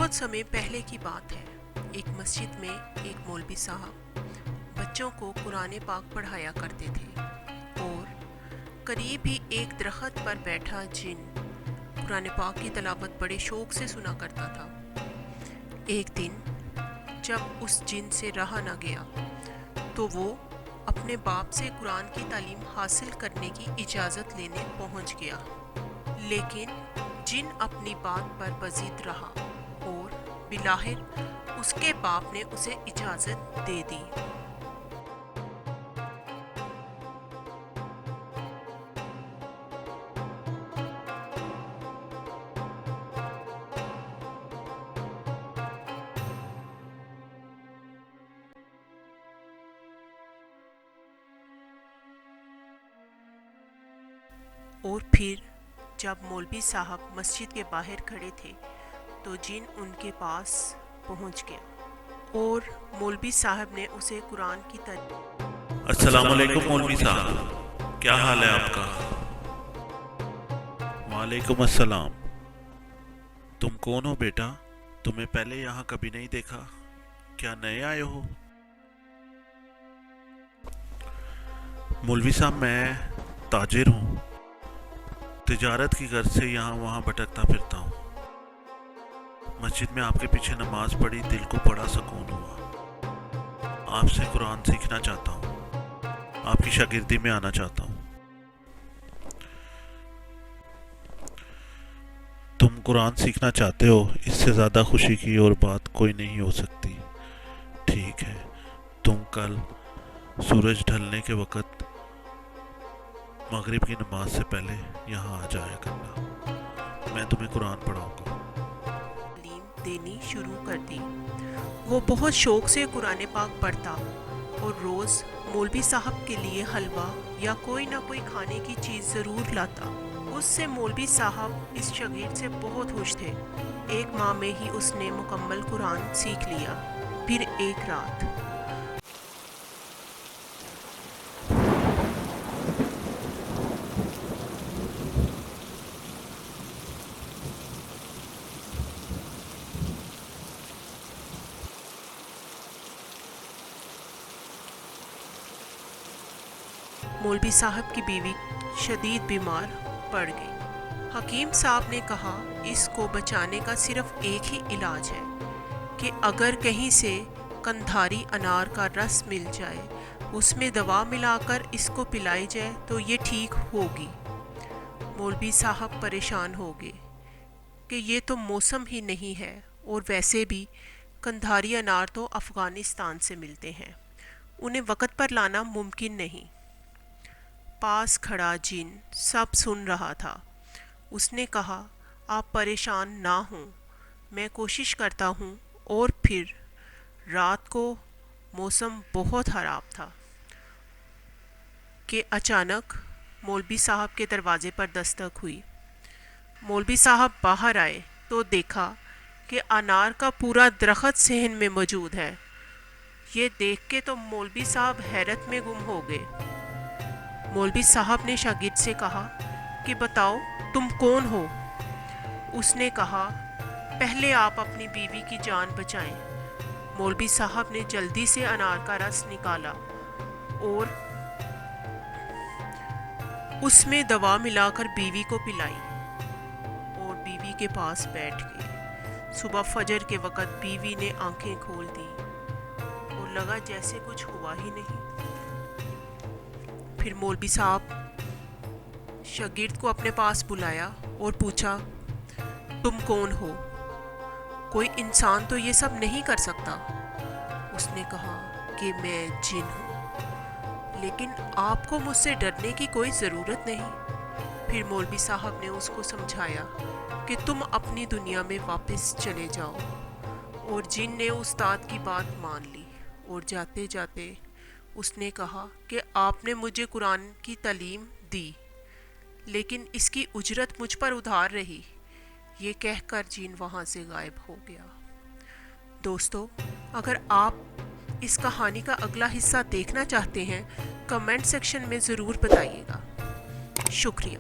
بہت समय पहले की बात है। एक मस्जिद में एक मौलवी साहब बच्चों को कुरान पाक पढ़ाया करते थे और करीब ही एक दरख्त पर बैठा जिन कुरान पाक की तिलावत बड़े शौक से सुना करता था। एक दिन जब उस जिन से रहा न गया तो वो अपने बाप से कुरान की तालीम हासिल करने की इजाज़त लेने पहुंच गया, लेकिन जिन अपनी बात पर बजीद रहा और बिलाहिर उसके बाप ने उसे इजाज़त दे दी। और फिर जब मौलवी साहब मस्जिद के बाहर खड़े थे तो जिन उनके पास पहुंच गया और मौलवी साहब ने उसे कुरान की अस्सलाम वालेकुम मौलवी साहब, क्या हाल है आपका? वालेकुम अस्सलाम। तुम कौन हो बेटा? तुम्हें पहले यहाँ कभी नहीं देखा, क्या नए आए हो? मौलवी साहब, मैं ताजिर हूँ, तिजारत की गर्ज से यहाँ वहाँ भटकता फिरता हूँ। मस्जिद में आपके पीछे नमाज पढ़ी, दिल को बड़ा सुकून हुआ। आपसे कुरान सीखना चाहता हूँ, आपकी शागिर्दी में आना चाहता हूँ। तुम कुरान सीखना चाहते हो, इससे ज़्यादा खुशी की और बात कोई नहीं हो सकती। ठीक है, तुम कल सूरज ढलने के वक़्त मगरिब की नमाज से पहले यहाँ आ जाया करना, मैं तुम्हें कुरान पढ़ाऊंगा। तालीम देनी शुरू कर दी। वो बहुत शौक से कुरान पाक पढ़ता और रोज़ मौलवी साहब के लिए हलवा या कोई ना कोई खाने की चीज़ ज़रूर लाता। उससे मौलवी साहब इस शागिर्द से बहुत खुश थे। एक माह में ही उसने मुकम्मल कुरान सीख लिया। फिर एक रात मौलवी साहब की बीवी शदीद बीमार पड़ गई। हकीम साहब ने कहा इसको बचाने का सिर्फ एक ही इलाज है कि अगर कहीं से कंधारी अनार का रस मिल जाए, उसमें दवा मिलाकर इसको पिलाई जाए तो ये ठीक होगी। मौलवी साहब परेशान हो गए कि ये तो मौसम ही नहीं है और वैसे भी कंधारी अनार तो अफ़गानिस्तान से मिलते हैं, उन्हें वक़्त पर लाना मुमकिन नहीं। पास खड़ा जिन सब सुन रहा था। उसने कहा, आप परेशान ना हों, मैं कोशिश करता हूँ। और फिर रात को मौसम बहुत ख़राब था कि अचानक मौलवी साहब के दरवाज़े पर दस्तक हुई। मौलवी साहब बाहर आए तो देखा कि अनार का पूरा दरख्त सहन में मौजूद है। ये देख के तो मौलवी साहब हैरत में गुम हो गए। मौलवी साहब ने शागिर्द से कहा कि बताओ तुम कौन हो? उसने कहा, पहले आप अपनी बीवी की जान बचाएं। मौलवी साहब ने जल्दी से अनार का रस निकाला और उसमें दवा मिलाकर बीवी को पिलाई और बीवी के पास बैठ गए। सुबह फजर के वक़्त बीवी ने आंखें खोल दी और लगा जैसे कुछ हुआ ही नहीं। फिर मौलवी साहब शागिर्द को अपने पास बुलाया और पूछा, तुम कौन हो? कोई इंसान तो ये सब नहीं कर सकता। उसने कहा कि मैं जिन हूँ, लेकिन आपको मुझसे डरने की कोई ज़रूरत नहीं। फिर मौलवी साहब ने उसको समझाया कि तुम अपनी दुनिया में वापस चले जाओ। और जिन ने उस्ताद की बात मान ली और जाते जाते उसने कहा कि आपने मुझे कुरान की तालीम दी, लेकिन इसकी उजरत मुझ पर उधार रही। ये कहकर जिन वहाँ से गायब हो गया। दोस्तों, अगर आप इस कहानी का अगला हिस्सा देखना चाहते हैं, कमेंट सेक्शन में ज़रूर बताइएगा। शुक्रिया।